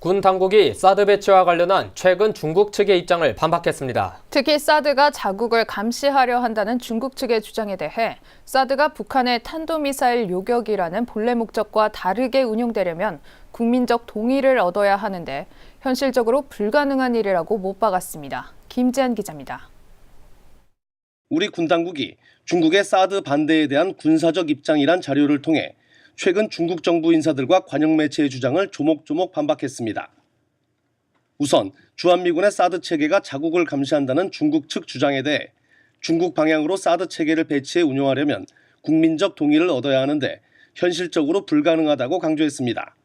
군 당국이 사드 배치와 관련한 최근 중국 측의 입장을 반박했습니다. 특히 사드가 자국을 감시하려 한다는 중국 측의 주장에 대해 사드가 북한의 탄도미사일 요격이라는 본래 목적과 다르게 운용되려면 국민적 동의를 얻어야 하는데 현실적으로 불가능한 일이라고 못 박았습니다. 김지한 기자입니다. 우리 군 당국이 중국의 사드 반대에 대한 군사적 입장이란 자료를 통해 최근 중국 정부 인사들과 관영 매체의 주장을 조목조목 반박했습니다. 우선 주한미군의 사드 체계가 자국을 감시한다는 중국 측 주장에 대해 중국 방향으로 사드 체계를 배치해 운용하려면 국민적 동의를 얻어야 하는데 현실적으로 불가능하다고 강조했습니다.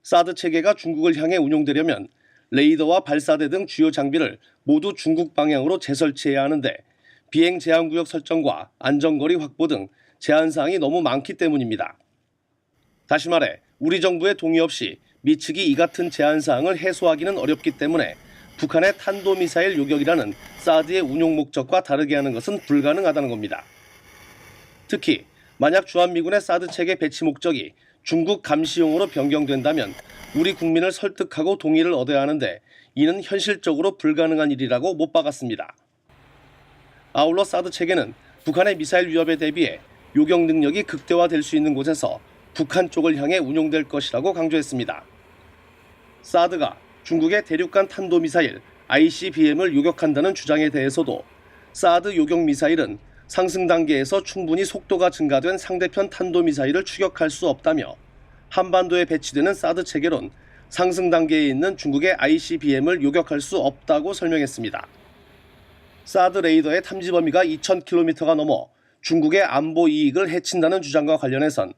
사드 체계가 중국을 향해 운용되려면 레이더와 발사대 등 주요 장비를 모두 중국 방향으로 재설치해야 하는데 비행 제한구역 설정과 안전거리 확보 등 제한사항이 너무 많기 때문입니다. 다시 말해 우리 정부의 동의 없이 미 측이 이 같은 제한사항을 해소하기는 어렵기 때문에 북한의 탄도미사일 요격이라는 사드의 운용 목적과 다르게 하는 것은 불가능하다는 겁니다. 특히 만약 주한미군의 사드 체계 배치 목적이 중국 감시용으로 변경된다면 우리 국민을 설득하고 동의를 얻어야 하는데 이는 현실적으로 불가능한 일이라고 못 박았습니다. 아울러 사드 체계는 북한의 미사일 위협에 대비해 요격 능력이 극대화될 수 있는 곳에서 북한 쪽을 향해 운용될 것이라고 강조했습니다. 사드가 중국의 대륙간 탄도미사일 ICBM을 요격한다는 주장에 대해서도 사드 요격 미사일은 상승 단계에서 충분히 속도가 증가된 상대편 탄도미사일을 추격할 수 없다며 한반도에 배치되는 사드 체계론 상승 단계에 있는 중국의 ICBM을 요격할 수 없다고 설명했습니다. 사드 레이더의 탐지 범위가 2,000km가 넘어 중국의 안보 이익을 해친다는 주장과 관련해선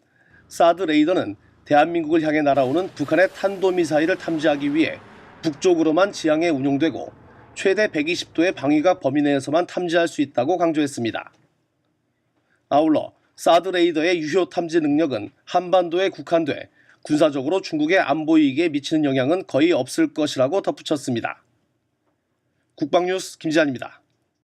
사드 레이더는 대한민국을 향해 날아오는 북한의 탄도미사일을 탐지하기 위해 북쪽으로만 지향해 운용되고 최대 120도의 방위각 범위 내에서만 탐지할 수 있다고 강조했습니다. 아울러 사드 레이더의 유효 탐지 능력은 한반도에 국한돼 군사적으로 중국의 안보 이익에 미치는 영향은 거의 없을 것이라고 덧붙였습니다. 국방뉴스 김지한입니다.